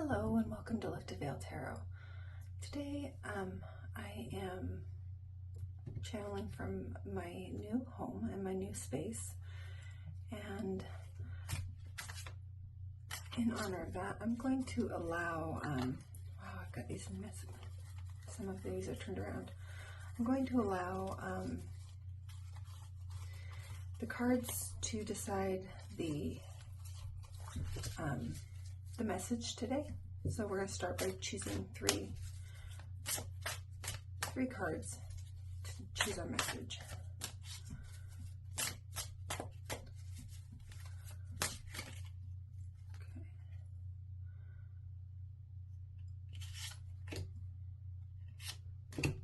Hello and welcome to Lift a Veil Tarot. Today I am channeling from my new home and my new space, and in honor of that I'm going to allow, wow, I've got these in this, some of these are turned around. I'm going to allow the cards to decide the message today. So we're going to start by choosing three cards to choose our message. Okay.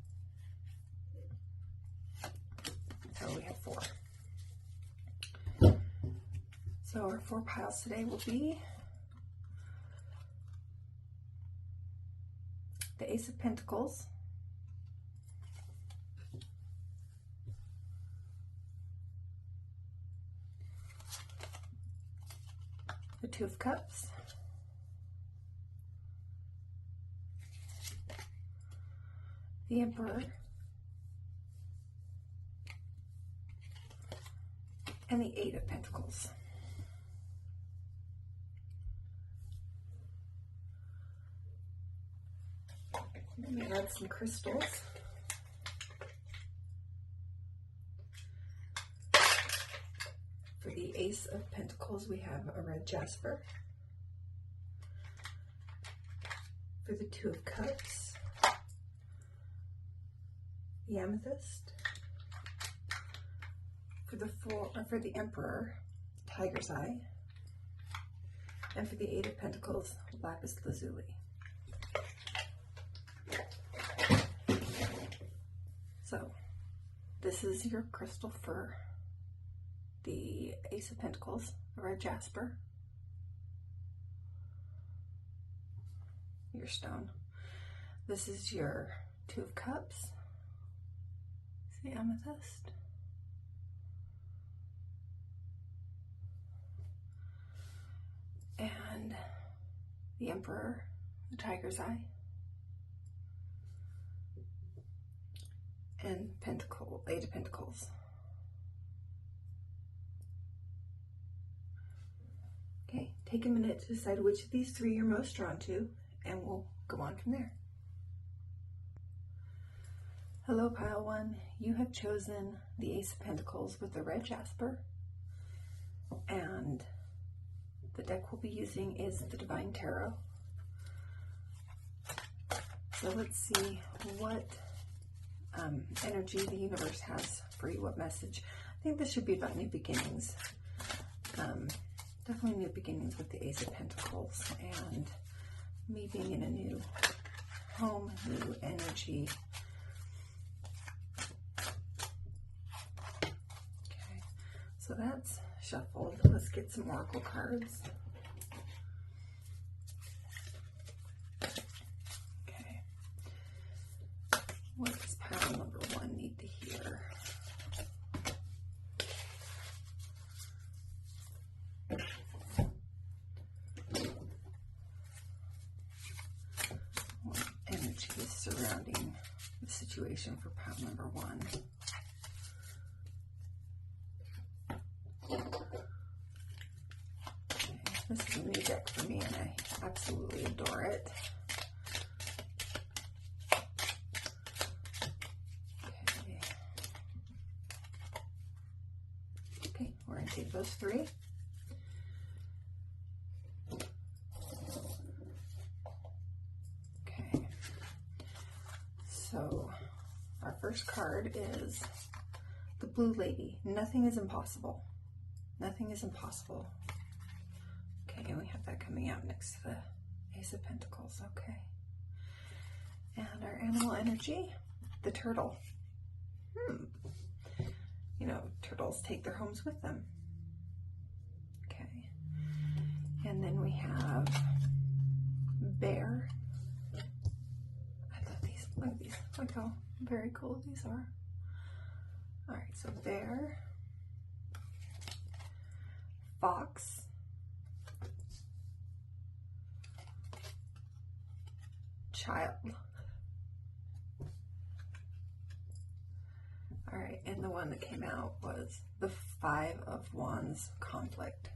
So we have four. So our four piles today will be the Ace of Pentacles, the Two of Cups, the Emperor, and the Eight of Pentacles. Let me add some crystals. For the Ace of Pentacles, we have a red jasper. For the Two of Cups, the amethyst. For the Emperor, tiger's eye. And for the Eight of Pentacles, lapis lazuli. So, this is your crystal for the Ace of Pentacles, the red jasper, your stone. This is your Two of Cups, it's the amethyst, and the Emperor, the tiger's eye, and Eight of Pentacles. Okay, take a minute to decide which of these three you're most drawn to, and we'll go on from there. Hello, Pile 1. You have chosen the Ace of Pentacles with the red jasper, and the deck we'll be using is the Divine Tarot. So let's see what energy the universe has for you, what message. I think this should be about new beginnings. Definitely new beginnings with the Ace of Pentacles and me being in a new home, new energy. Okay, so that's shuffled. Let's get some oracle cards. Okay, what does pile number 1 need to hear? What energy is surrounding the situation for pile number 1? Okay, this is a new deck for me and I absolutely adore it. Okay, we're going to take those three. Okay, so our first card is the Blue Lady. Nothing is impossible. Nothing is impossible. Okay, and we have that coming out next to the Ace of Pentacles. Okay. And our animal energy, the turtle. You know, turtles take their homes with them. Okay. And then we have bear. I love these. Look at these. Look how very cool these are. All right, so bear, fox, child. All right, and the one that came out was the Five of Wands, conflict.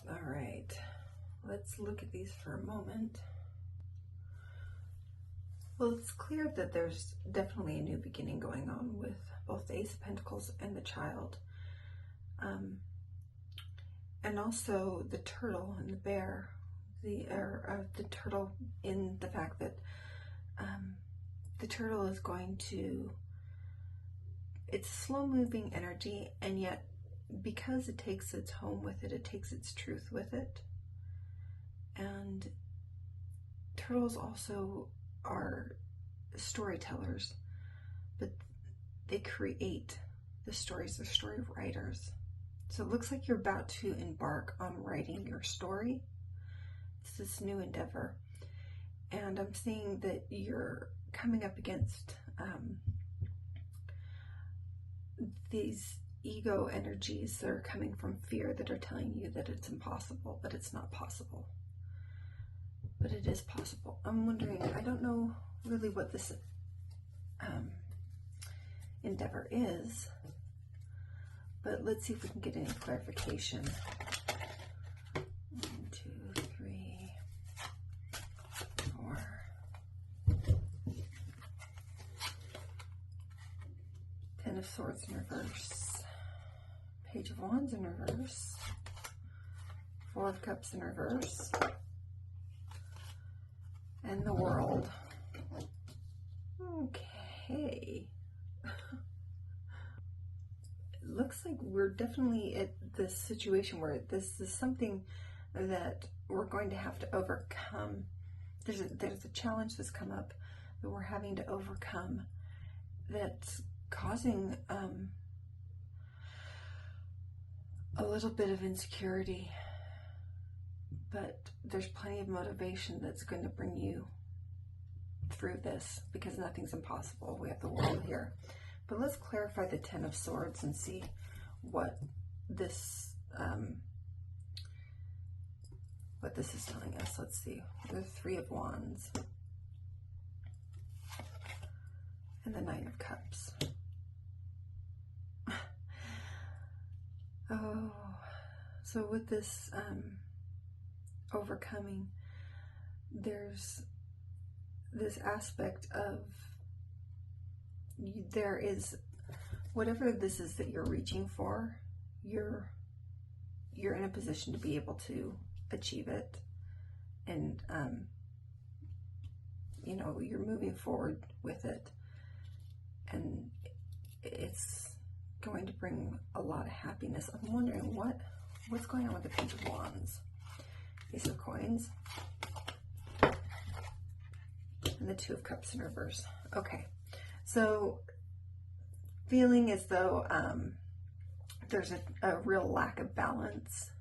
All right, let's look at these for a moment. Well, it's clear that there's definitely a new beginning going on with both the Ace of Pentacles and the child. And also the turtle and the bear, the turtle, in the fact that the turtle is going to, it's slow moving energy, and yet because it takes its home with it, it takes its truth with it. And turtles also are storytellers, but they create the stories. They're story writers. So it looks like you're about to embark on writing your story. It's this new endeavor. And I'm seeing that you're coming up against these ego energies that are coming from fear, that are telling you that it's impossible, but it's not possible. But it is possible. I'm wondering, I don't know really what this endeavor is, but let's see if we can get any clarification. 1, 2, 3, 4. Ten of Swords in reverse. Page of Wands in reverse. Four of Cups in reverse. And the World. Okay. It looks like we're definitely at this situation where this is something that we're going to have to overcome. There's a challenge that's come up that we're having to overcome, that's causing a little bit of insecurity. But there's plenty of motivation that's going to bring you through this, because nothing's impossible. We have the World here. But let's clarify the Ten of Swords and see what this is telling us. Let's see. The Three of Wands and the Nine of Cups. Oh, so with this overcoming, there's this aspect of, there is, whatever this is that you're reaching for, you're in a position to be able to achieve it, and you know, you're moving forward with it, and it's going to bring a lot of happiness. I'm wondering what's going on with the Page of Wands, Ace of Coins, and the Two of Cups in reverse. Okay, so feeling as though there's a real lack of balance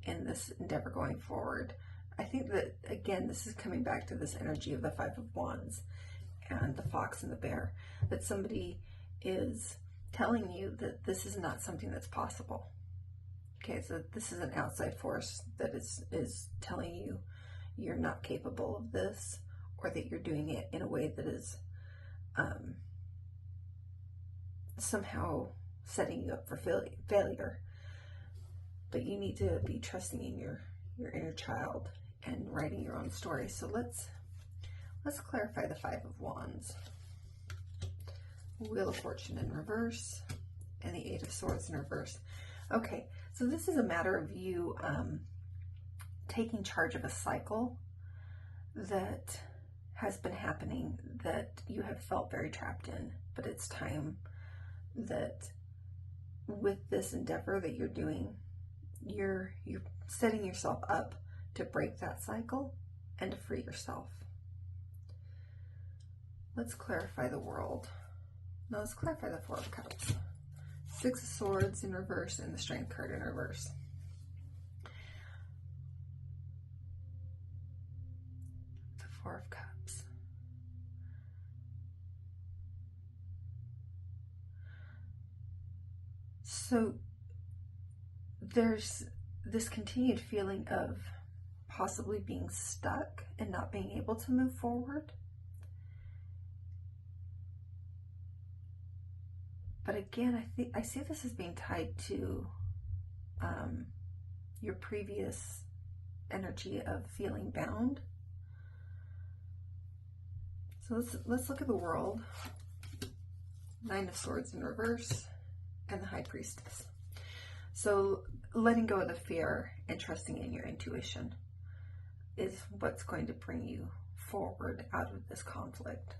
in this endeavor going forward. I think that, again, this is coming back to this energy of the Five of Wands and the fox and the bear, that somebody is telling you that this is not something that's possible. Okay, so this is an outside force that is telling you you're not capable of this, or that you're doing it in a way that is somehow setting you up for failure. But you need to be trusting in your inner child and writing your own story. So let's clarify the Five of Wands, Wheel of Fortune in reverse, and the Eight of Swords in reverse. Okay, so this is a matter of you taking charge of a cycle that has been happening, that you have felt very trapped in. But it's time that with this endeavor that you're doing, you're setting yourself up to break that cycle and to free yourself. Let's clarify the World. Now let's clarify the Four of Cups. Six of Swords in reverse and the Strength card in reverse. The Four of Cups. So there's this continued feeling of possibly being stuck and not being able to move forward. But again, I see this as being tied to your previous energy of feeling bound. So let's look at the world. Nine of Swords in reverse and the High Priestess. So letting go of the fear and trusting in your intuition is what's going to bring you forward out of this conflict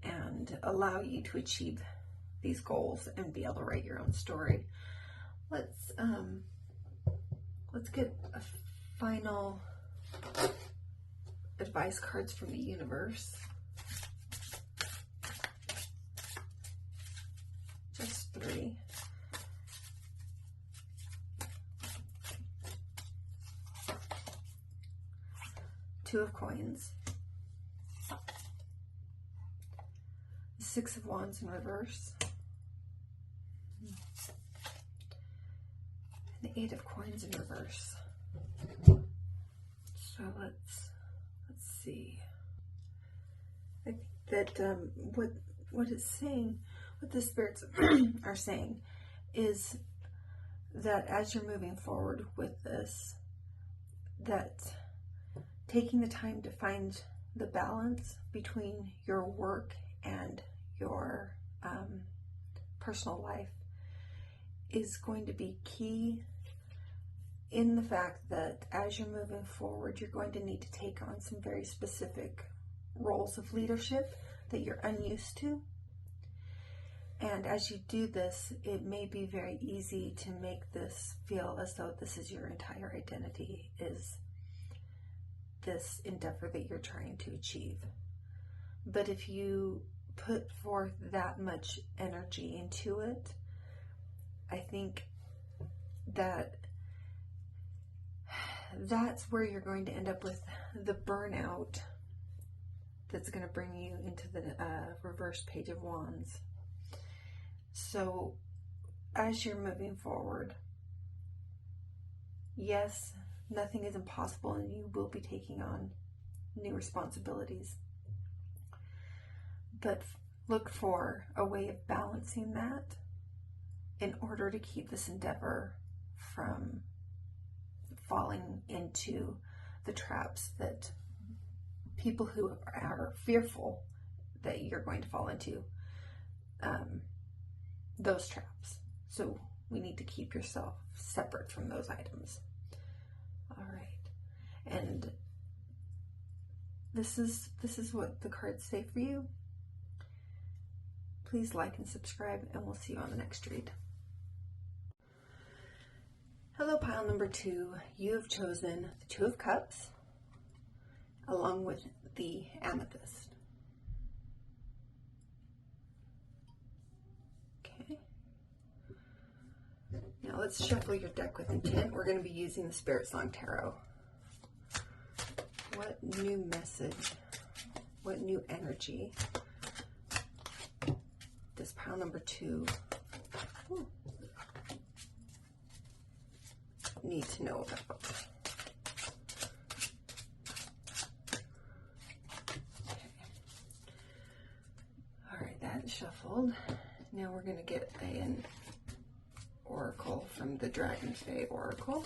and allow you to achieve these goals and be able to write your own story. Let's get a final advice cards from the universe. Just 3. Two of Coins. The Six of Wands in reverse. And the Eight of Coins in reverse. So let's see. I think that what it's saying, what the spirits are saying, is that as you're moving forward with this, that taking the time to find the balance between your work and your personal life is going to be key, in the fact that as you're moving forward, you're going to need to take on some very specific roles of leadership that you're unused to. And as you do this, it may be very easy to make this feel as though this is your entire identity, is this endeavor that you're trying to achieve. But if you put forth that much energy into it, I think that that's where you're going to end up with the burnout that's going to bring you into the reverse Page of Wands. So as you're moving forward, yes, nothing is impossible and you will be taking on new responsibilities. But look for a way of balancing that in order to keep this endeavor from falling into the traps that people who are fearful that you're going to fall into, those traps. So we need to keep yourself separate from those items. All right. And this is what the cards say for you. Please like and subscribe, and we'll see you on the next read. Hello, pile number 2. You have chosen the Two of Cups along with the Amethyst. Okay. Now let's shuffle your deck with intent. We're going to be using the Spirit Song Tarot. What new message, what new energy does pile number 2 need to know about? Okay. All right, that's shuffled. Now we're going to get an oracle from the Dragan Fae Oracle.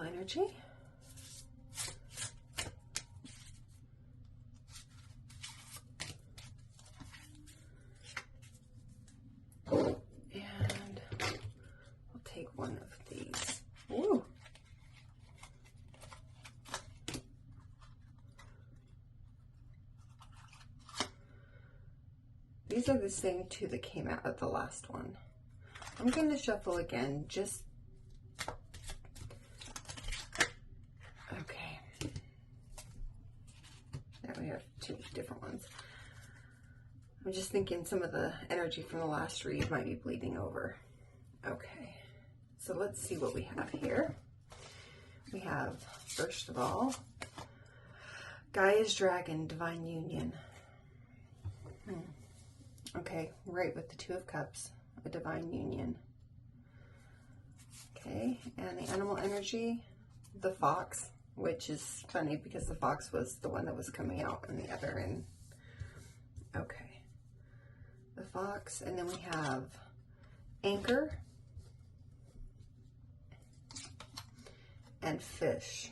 Energy. And we'll take one of these. Ooh. These are the same two that came out of the last one. I'm going to shuffle again, just different ones. I'm just thinking some of the energy from the last read might be bleeding over. Okay, so let's see what we have here. we have, first of all, Gaia's Dragon, Divine Union. Okay, right with the Two of Cups, a Divine Union. Okay, and the animal energy, the fox, which is funny because the fox was the one that was coming out in the other end. Okay, the fox, and then we have anchor and fish.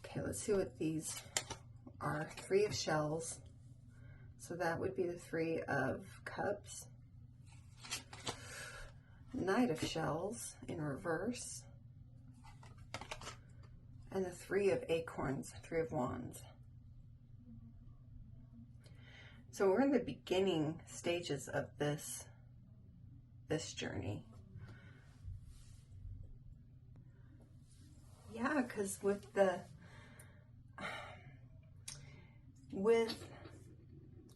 Okay, let's see what these are. Three of shells. So that would be the Three of Cups. Knight of shells in reverse. And the Three of acorns, Three of wands. So we're in the beginning stages of this journey. Yeah, because with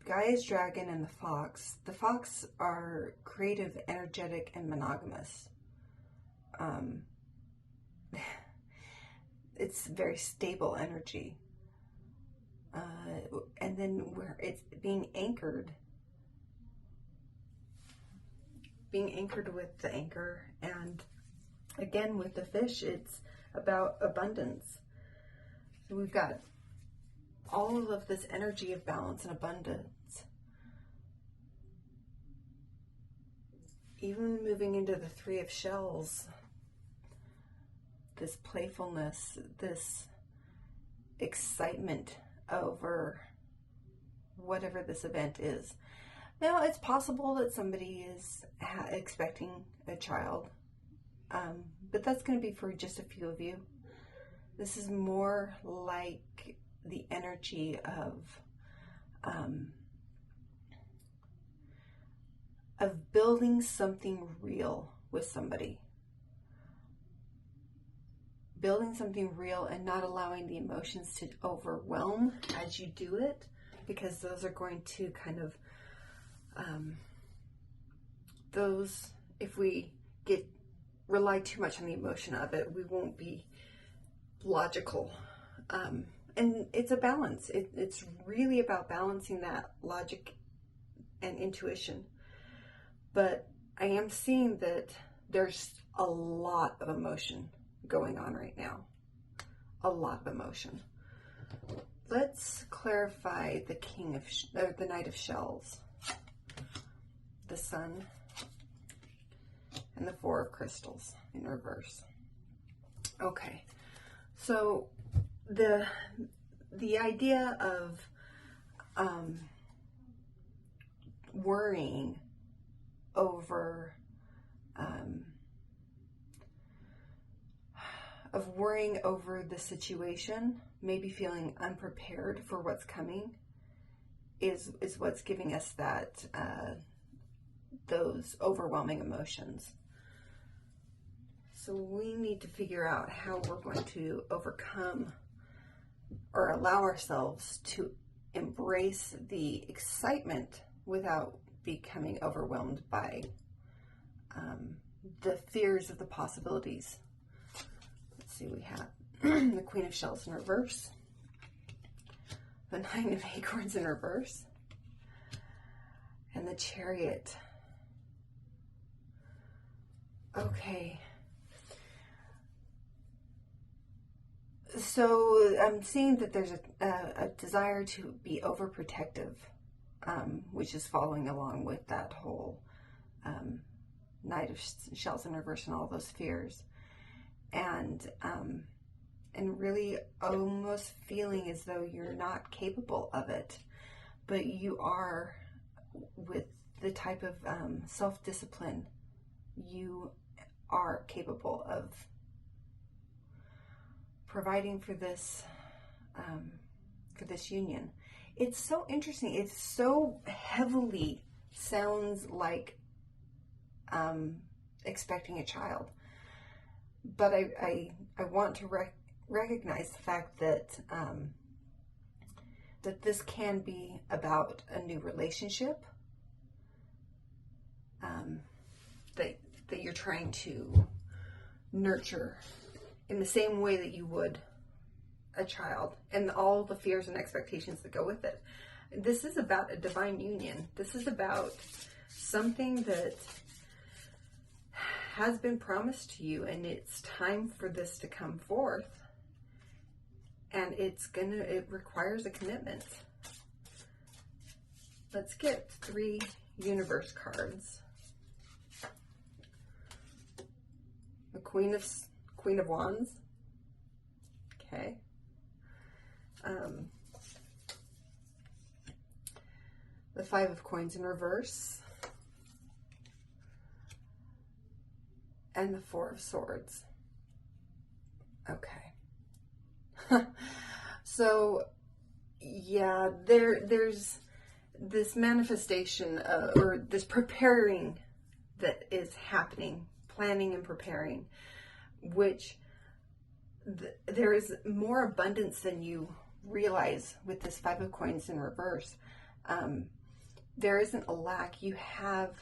Gaia's Dragon and the fox are creative, energetic, and monogamous. It's very stable energy. And then where it's being anchored with the anchor, and again with the fish, it's about abundance. So we've got all of this energy of balance and abundance. Even moving into the Three of Shells, this playfulness, this excitement over whatever this event is. Now, it's possible that somebody is expecting a child, but that's going to be for just a few of you. This is more like the energy of building something real with somebody. Building something real and not allowing the emotions to overwhelm as you do it, because those are going to kind of, if we rely too much on the emotion of it, we won't be logical. And it's a balance. It's really about balancing that logic and intuition. But I am seeing that there's a lot of emotion going on right now. A lot of emotion. Let's clarify the the Knight of Shells, the Sun, and the Four of Crystals in reverse. Okay, so the idea of worrying over the situation, maybe feeling unprepared for what's coming, is what's giving us that those overwhelming emotions. So we need to figure out how we're going to overcome or allow ourselves to embrace the excitement without becoming overwhelmed by the fears of the possibilities. Let's see, we have the Queen of Shells in reverse, the Nine of Acorns in reverse, and the Chariot. Okay. So I'm seeing that there's a desire to be overprotective, which is following along with that whole Knight of Shells in reverse and all those fears, and really almost feeling as though you're not capable of it, but you are. With the type of self-discipline, you are capable of providing for this union. It's so interesting. It so heavily sounds like expecting a child, but I want to recognize the fact that that this can be about a new relationship, that you're trying to nurture in the same way that you would a child, and all the fears and expectations that go with it. This is about a divine union. This is about something that has been promised to you, and it's time for this to come forth. And it requires a commitment. Let's get 3 universe cards. The Queen of Wands. Okay. The 5 of Coins in reverse. And the 4 of Swords. Okay. So, yeah, there's this manifestation or this preparing that is happening, planning and preparing, which there is more abundance than you realize with this 5 of Coins in reverse. There isn't a lack. You have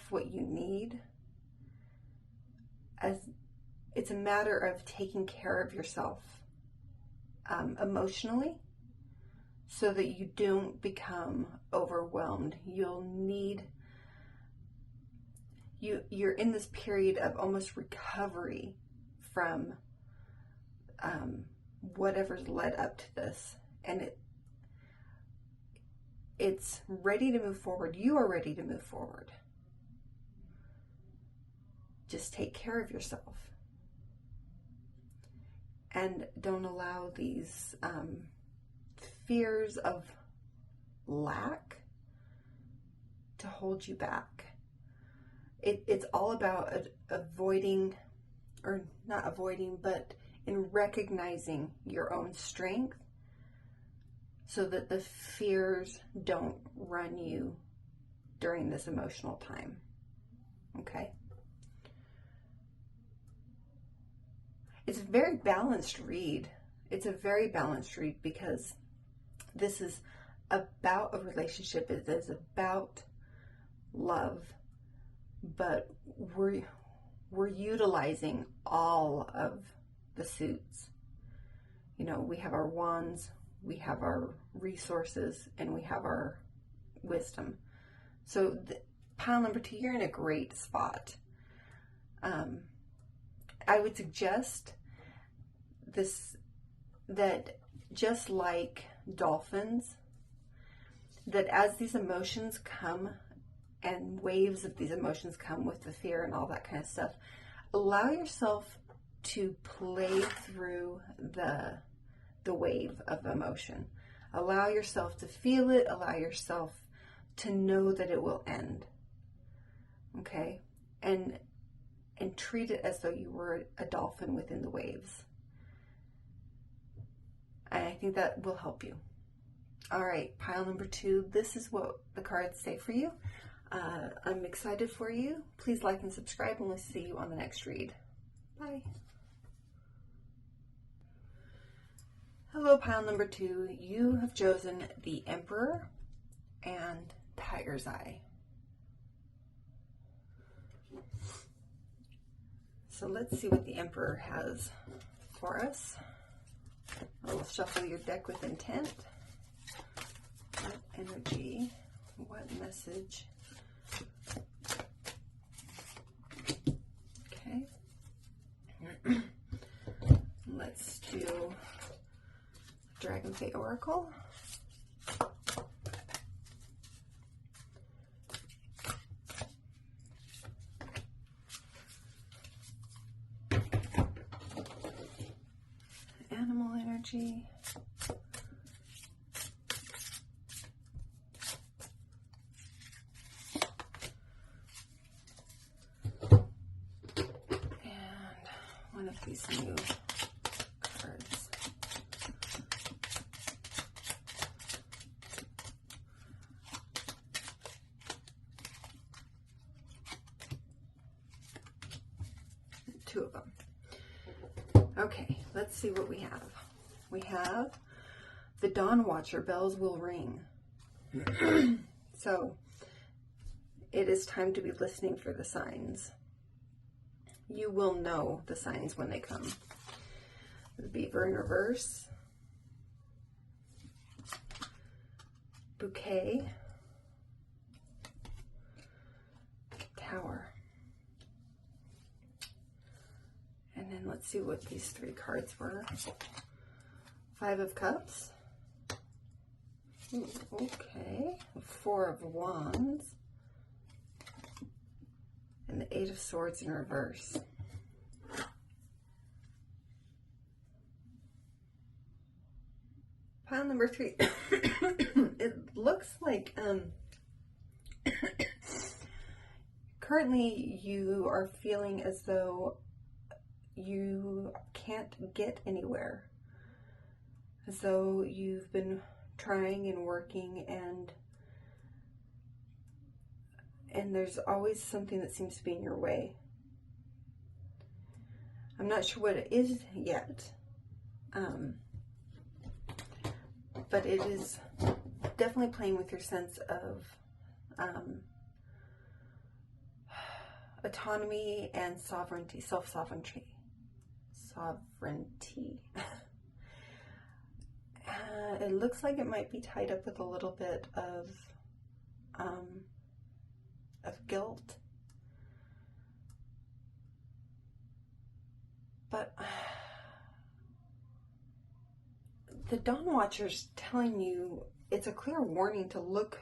what you need. As it's a matter of taking care of yourself emotionally, so that you don't become overwhelmed. You're in this period of almost recovery from whatever's led up to this, and it's ready to move forward. You are ready to move forward. Just take care of yourself. And don't allow these fears of lack to hold you back. It's all about avoiding, or not avoiding, but in recognizing your own strength, so that the fears don't run you during this emotional time. Okay? It's a very balanced read. It's a very balanced read because this is about a relationship. It is about love, but we're utilizing all of the suits. You know, we have our wands, we have our resources, and we have our wisdom. So pile number 2, you're in a great spot. I would suggest that just like dolphins, that as these emotions come and waves of these emotions come with the fear and all that kind of stuff, allow yourself to play through the wave of emotion. Allow yourself to feel it. Allow yourself to know that it will end. Okay? And treat it as though you were a dolphin within the waves. And I think that will help you. All right, pile number 2. This is what the cards say for you. I'm excited for you. Please like and subscribe, and we'll see you on the next read. Bye. Hello, pile number 2. You have chosen the Emperor and Tiger's Eye. So let's see what the Emperor has for us. I'll shuffle your deck with intent. What energy, what message? Okay. Let's do Dragan Fae Oracle. Animal energy. And one of these new cards. Two of them. Okay, let's see what we have. We have the Dawn Watcher, bells will ring. So it is time to be listening for the signs. You will know the signs when they come. The Beaver in reverse. Bouquet. Tower. And then let's see what these 3 cards were. 5 of Cups. Ooh, okay. 4 of Wands. And the 8 of Swords in reverse. Pile number 3. It looks like currently you are feeling as though you can't get anywhere. As though you've been trying and working and there's always something that seems to be in your way. I'm not sure what it is yet, but it is definitely playing with your sense of autonomy and sovereignty, self-sovereignty. It looks like it might be tied up with a little bit of guilt. But the Dawn Watcher's telling you, it's a clear warning to look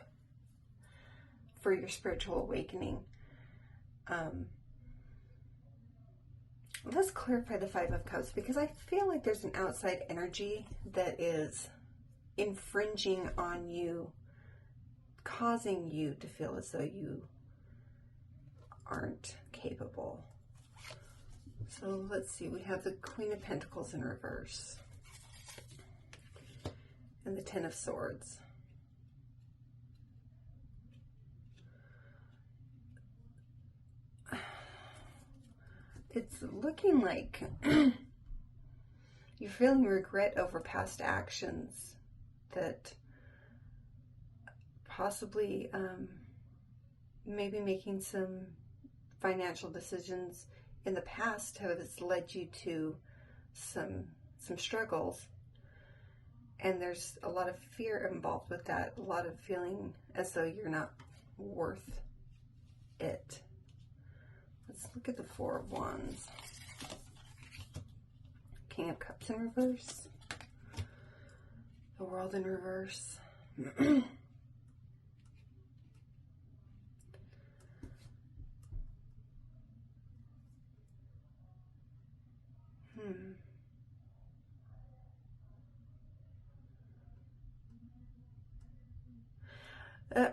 for your spiritual awakening. Let's clarify the 5 of Cups, because I feel like there's an outside energy that is infringing on you, causing you to feel as though you aren't capable. So let's see, we have the Queen of Pentacles in reverse and the 10 of Swords. It's looking like you're feeling regret over past actions that possibly maybe making some financial decisions in the past has led you to some struggles, and there's a lot of fear involved with that, a lot of feeling as though you're not worth it. Let's look at the 4 of Wands. King of Cups in reverse. The World in reverse.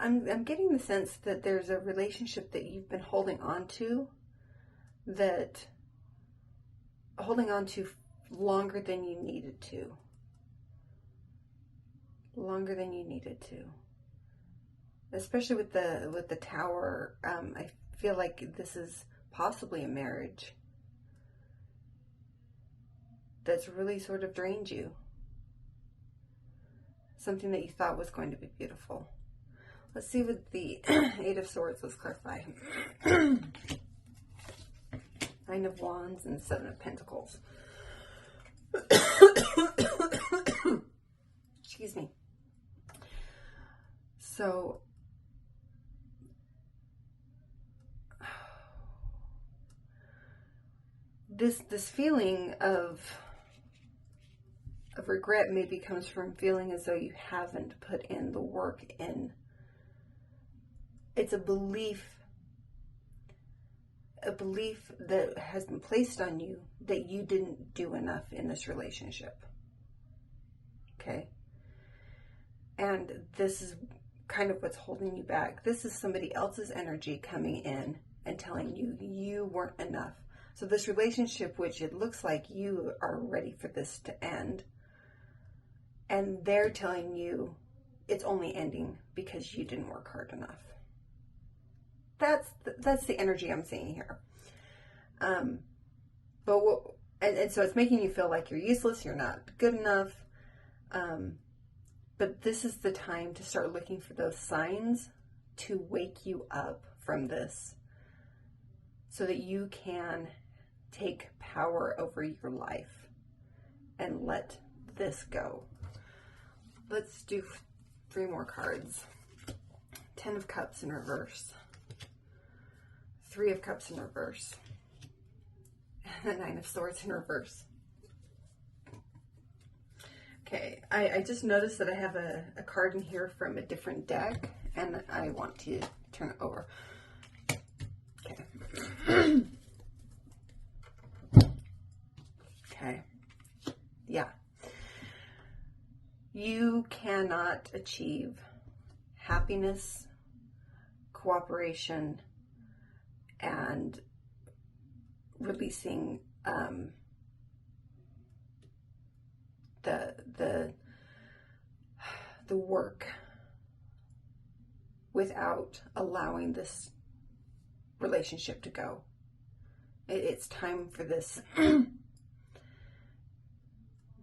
I'm getting the sense that there's a relationship that you've been holding on to, longer than you needed to. Longer than you needed to. Especially with the Tower, I feel like this is possibly a marriage that's really sort of drained you. Something that you thought was going to be beautiful. Let's see with the 8 of Swords, let's clarify. 9 of Wands and 7 of Pentacles. Excuse me. So, this feeling of regret maybe comes from feeling as though you haven't put in the work in. It's a belief that has been placed on you that you didn't do enough in this relationship. Okay? And this is kind of what's holding you back. This is somebody else's energy coming in and telling you you weren't enough. So this relationship, which it looks like you are ready for this to end, and they're telling you it's only ending because you didn't work hard enough. That's the energy I'm seeing here. And so it's making you feel like you're useless, you're not good enough. But this is the time to start looking for those signs to wake you up from this, so that you can take power over your life and let this go. Let's do 3 more cards. 10 of Cups in reverse. 3 of Cups in reverse. And the 9 of Swords in reverse. Okay, I just noticed that I have a card in here from a different deck, and I want to turn it over. Okay. Okay. Yeah. You cannot achieve happiness, cooperation, and releasing the work without allowing this relationship to go. It's time for this.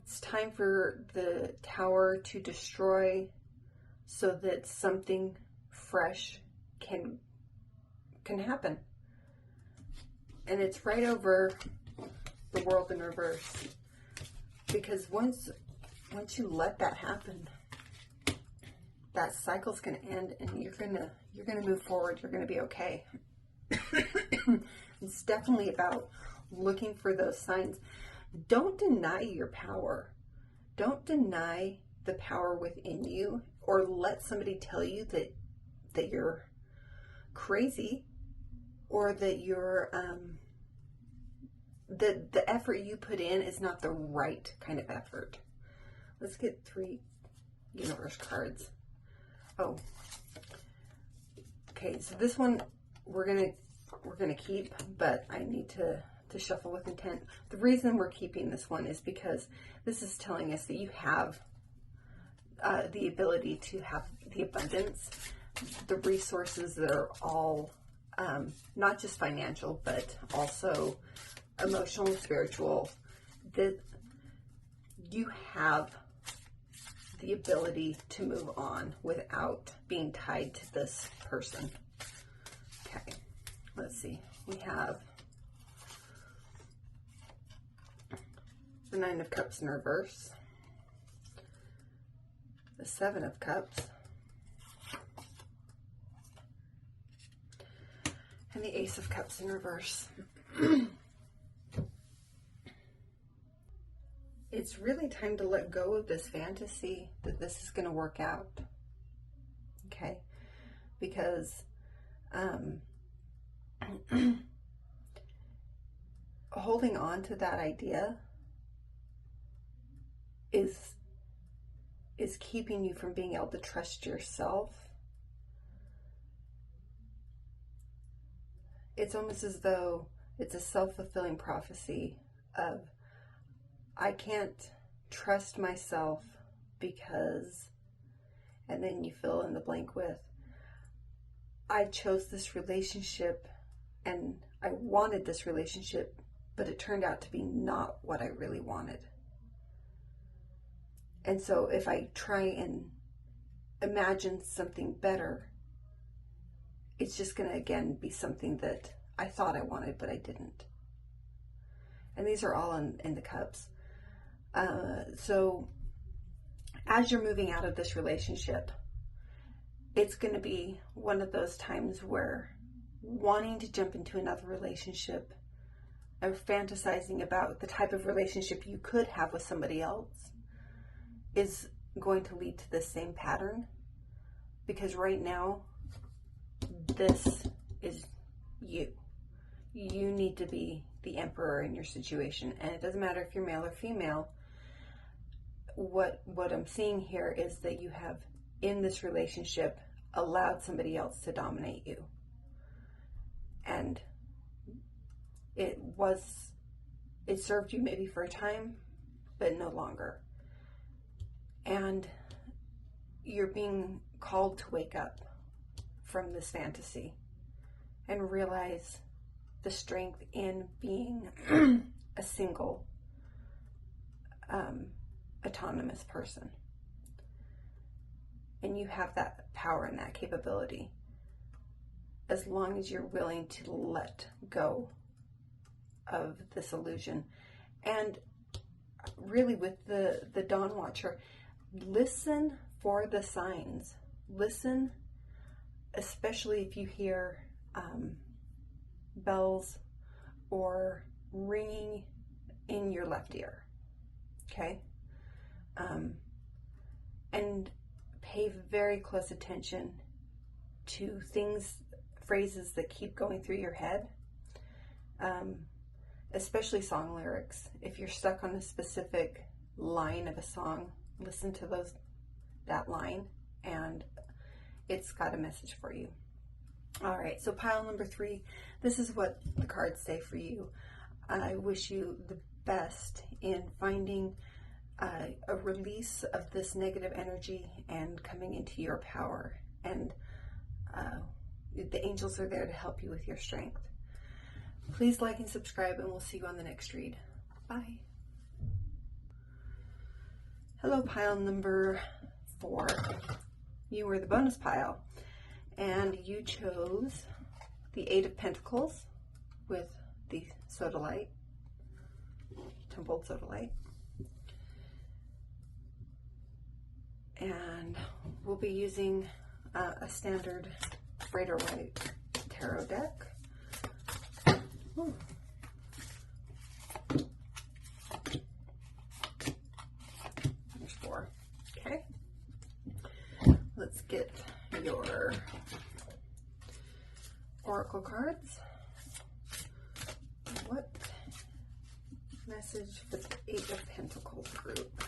It's time for the tower to destroy so that something fresh can happen. And it's right over the World in reverse. Because once you let that happen, that cycle's going to end, and you're going to move forward. You're going to be okay. It's definitely about looking for those signs. Don't deny your power. Don't deny the power within you, or let somebody tell you that you're crazy, or that you're the effort you put in is not the right kind of effort. Let's get 3 universe cards. Oh, okay. So this one we're gonna keep, but I need to shuffle with intent. The reason we're keeping this one is because this is telling us that you have the ability to have the abundance, the resources that are all not just financial, but also emotional and spiritual, that you have the ability to move on without being tied to this person. Okay, let's see. We have the 9 of Cups in reverse, the 7 of Cups, and the Ace of Cups in reverse. It's really time to let go of this fantasy that this is going to work out. Okay? Because holding on to that idea is keeping you from being able to trust yourself. It's almost as though it's a self-fulfilling prophecy of, I can't trust myself because, and then you fill in the blank with, I chose this relationship and I wanted this relationship, but it turned out to be not what I really wanted. And so if I try and imagine something better, it's just going to again be something that I thought I wanted, but I didn't. And these are all in the cups. So as you're moving out of this relationship, it's going to be one of those times where wanting to jump into another relationship or fantasizing about the type of relationship you could have with somebody else is going to lead to the same pattern. Because right now, this is you. You need to be the emperor in your situation. And it doesn't matter if you're male or female. What I'm seeing here is that you have, in this relationship, allowed somebody else to dominate you. And it served you maybe for a time, but no longer. And you're being called to wake up from this fantasy and realize the strength in being a single, autonomous person. And you have that power and that capability as long as you're willing to let go of this illusion. And really with the Dawn Watcher, listen for the signs. Listen, especially if you hear bells or ringing in your left ear, okay? And pay very close attention to things, phrases that keep going through your head, especially song lyrics. If you're stuck on a specific line of a song, listen to that line, and it's got a message for you. All right, so pile number 3, this is what the cards say for you. I wish you the best in finding a release of this negative energy and coming into your power. And the angels are there to help you with your strength. Please like and subscribe, and we'll see you on the next read. Bye. Hello, pile number 4. You were the bonus pile, and you chose the 8 of Pentacles with the sodalite, templed sodalite. And we'll be using a standard White tarot deck. Ooh. There's 4. Okay. Let's get your oracle cards. What message for the 8 of Pentacles group?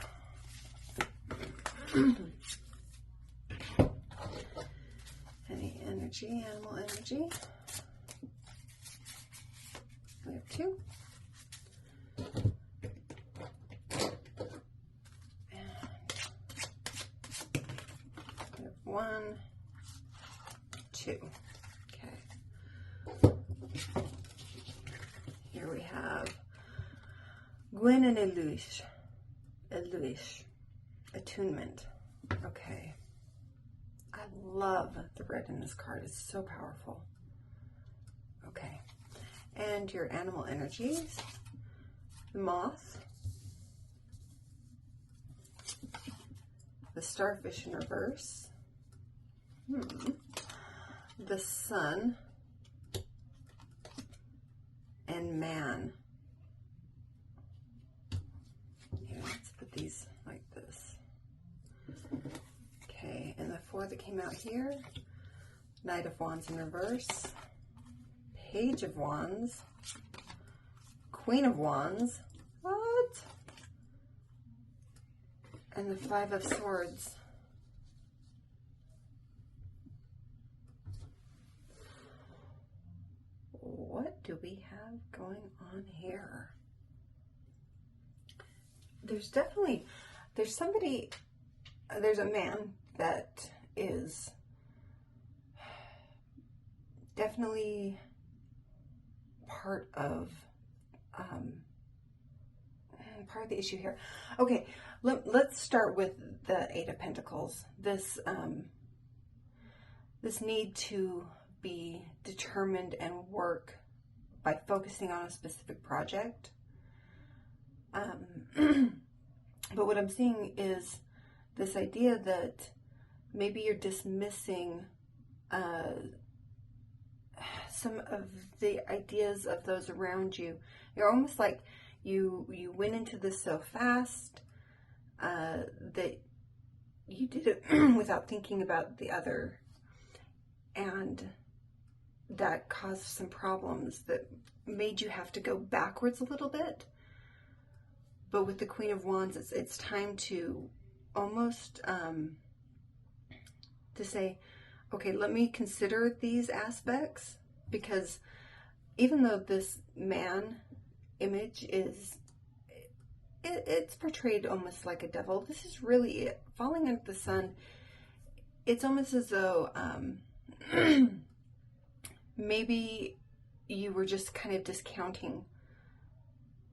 Any energy, animal energy. We have 2. And we have 1, 2. Okay. Here we have Gwen and Eluish. Attunement. Okay. I love the red in this card. It's so powerful. Okay. And your animal energies. The moth. The starfish in reverse. The sun. And man. Here, let's put these like this. Okay, and the 4 that came out here, Knight of Wands in reverse, Page of Wands, Queen of Wands, what? And the 5 of Swords. What do we have going on here? There's a man that is definitely part of the issue here. Okay, let's start with the 8 of Pentacles. This need to be determined and work by focusing on a specific project. But what I'm seeing is this idea that maybe you're dismissing some of the ideas of those around you. You're almost like you went into this so fast that you did it without thinking about the other, and that caused some problems that made you have to go backwards a little bit. But with the Queen of Wands, it's time to almost to say, okay, let me consider these aspects, because even though this man image is, it's portrayed almost like a devil, this is really it. Falling under the sun, it's almost as though maybe you were just kind of discounting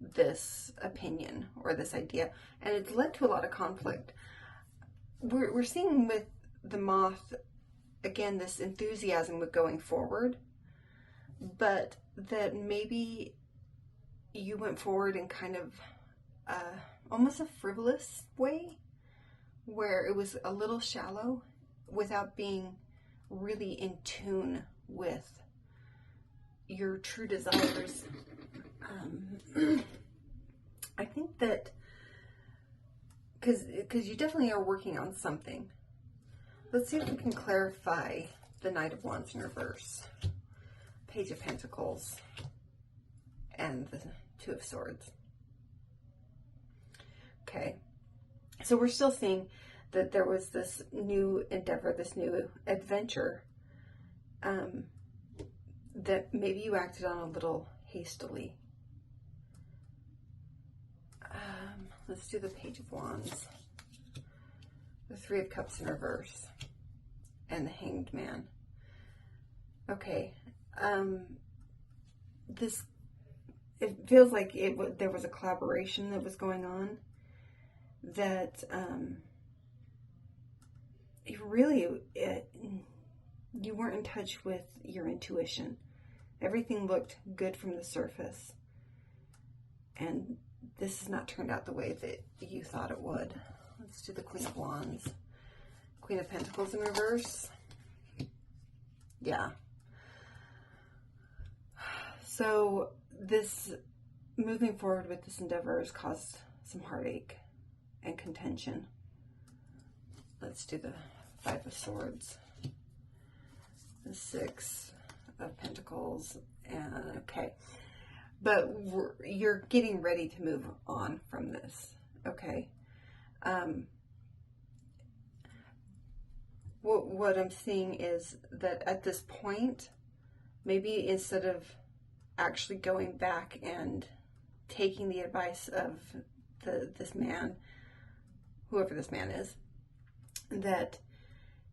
this opinion or this idea, and it's led to a lot of conflict. We're seeing with the moth, again, this enthusiasm with going forward, but that maybe you went forward in kind of almost a frivolous way, where it was a little shallow without being really in tune with your true desires. I think that because you definitely are working on something. Let's see if we can clarify the Knight of Wands in reverse, Page of Pentacles, and the Two of Swords. Okay, so we're still seeing that there was this new endeavor, this new adventure, that maybe you acted on a little hastily. Let's do the Page of Wands, the Three of Cups in reverse, and the Hanged Man. Okay, it feels like there was a collaboration that was going on, that you weren't in touch with your intuition. Everything looked good from the surface, and this has not turned out the way that you thought it would. Let's do the Queen of Wands, Queen of Pentacles in reverse. Yeah. So this moving forward with this endeavor has caused some heartache and contention. Let's do the Five of Swords, the Six of Pentacles, and okay. But you're getting ready to move on from this, okay? What I'm seeing is that at this point, maybe instead of actually going back and taking the advice of this man, whoever this man is, that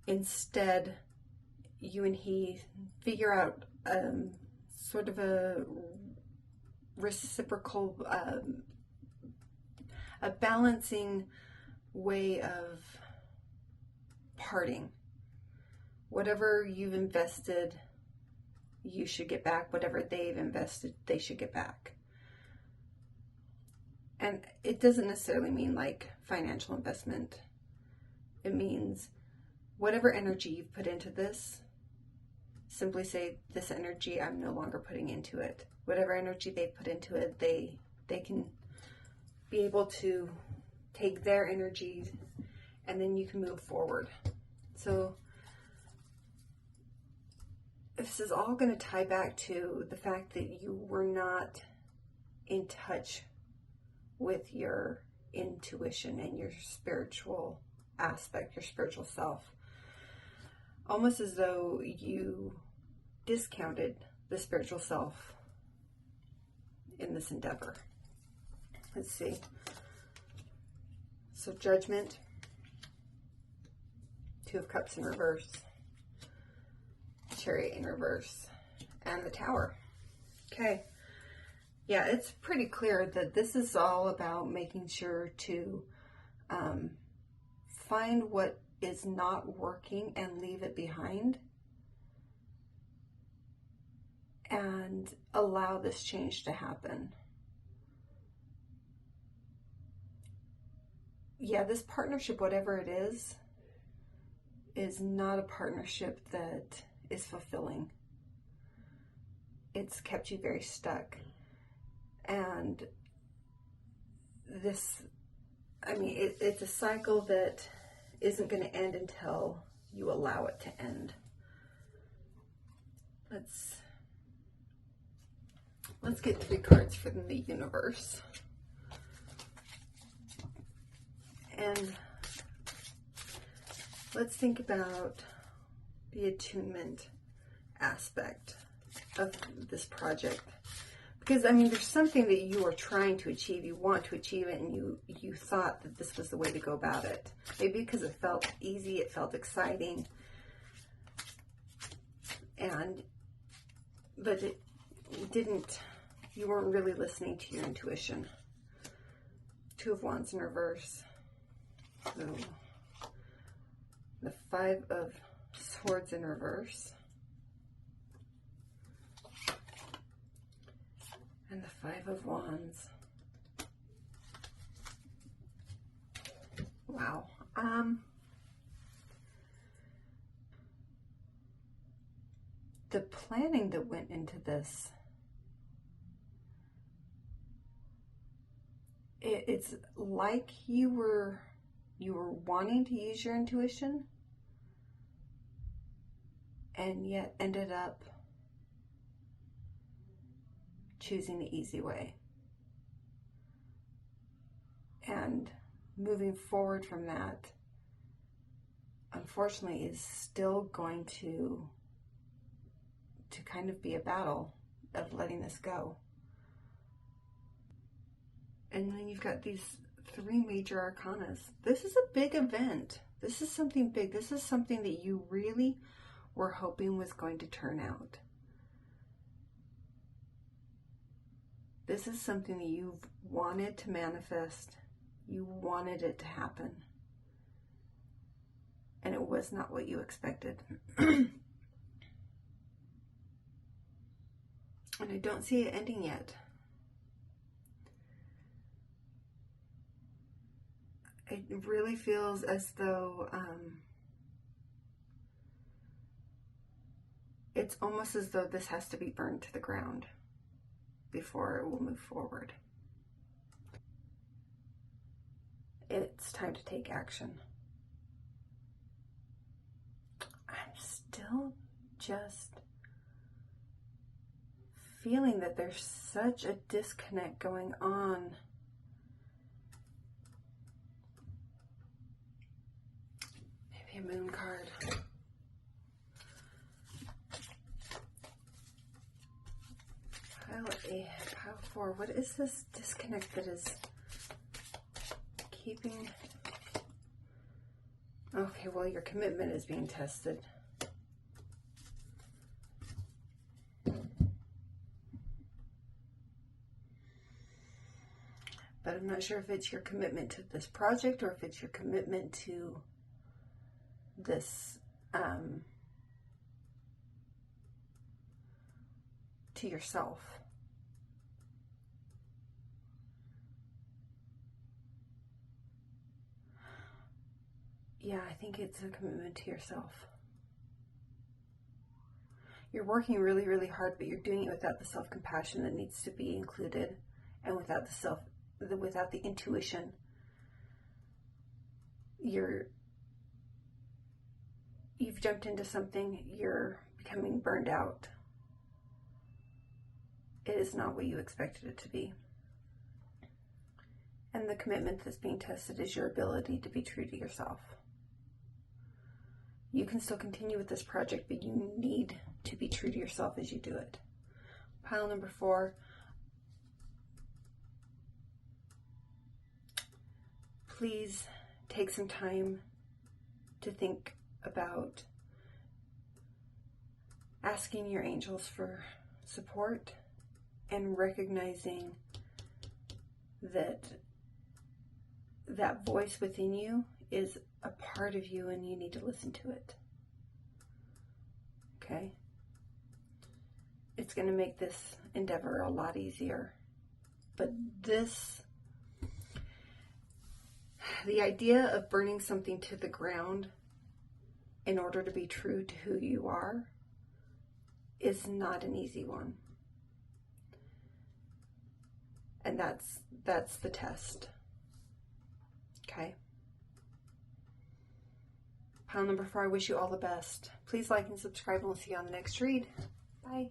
instead you and he figure out sort of a reciprocal, a balancing way of parting. Whatever you've invested, you should get back. Whatever they've invested, they should get back. And it doesn't necessarily mean like financial investment. It means whatever energy you've put into this, simply say, this energy I'm no longer putting into it. Whatever energy they put into it, they can be able to take their energy, and then you can move forward. So this is all going to tie back to the fact that you were not in touch with your intuition and your spiritual aspect, your spiritual self. Almost as though you discounted the spiritual self in this endeavor. Let's see. So Judgment, Two of Cups in reverse, Chariot in reverse, and the Tower. Okay. Yeah, it's pretty clear that this is all about making sure to find what is not working and leave it behind, and allow this change to happen. Yeah, this partnership, whatever it is not a partnership that is fulfilling. It's kept you very stuck. And this, I mean, it's a cycle that isn't going to end until you allow it to end. Let's get 3 cards for the universe. And let's think about the attunement aspect of this project. Because, I mean, there's something that you are trying to achieve, you want to achieve it, and you thought that this was the way to go about it. Maybe because it felt easy, it felt exciting, but it didn't, you weren't really listening to your intuition. Two of Wands in reverse. So, the Five of Swords in reverse. And the Five of Wands. Wow. The planning that went into this, it's like you were wanting to use your intuition, and yet ended up choosing the easy way. And moving forward from that, unfortunately, is still going to kind of be a battle of letting this go. And then you've got these three major arcanas. This is a big event. This is something big. This is something that you really were hoping was going to turn out. This is something that you've wanted to manifest. You wanted it to happen. And it was not what you expected. And I don't see it ending yet. It really feels as though it's almost as though this has to be burned to the ground before it will move forward. It's time to take action. I'm still just feeling that there's such a disconnect going on. Maybe a moon card. Pile 4. What is this disconnect that is keeping... Okay, well, your commitment is being tested. But I'm not sure if it's your commitment to this project or if it's your commitment to this, to yourself. Yeah, I think it's a commitment to yourself. You're working really, really hard, but you're doing it without the self-compassion that needs to be included, and without without the intuition. You've jumped into something, you're becoming burned out. It is not what you expected it to be. And the commitment that's being tested is your ability to be true to yourself. You can still continue with this project, but you need to be true to yourself as you do it. Pile number 4. Please take some time to think about asking your angels for support and recognizing that that voice within you is a part of you and you need to listen to it. Okay? It's going to make this endeavor a lot easier. But the idea of burning something to the ground in order to be true to who you are is not an easy one. And that's the test. Okay? Pile number 4, I wish you all the best. Please like and subscribe, and we'll see you on the next read. Bye.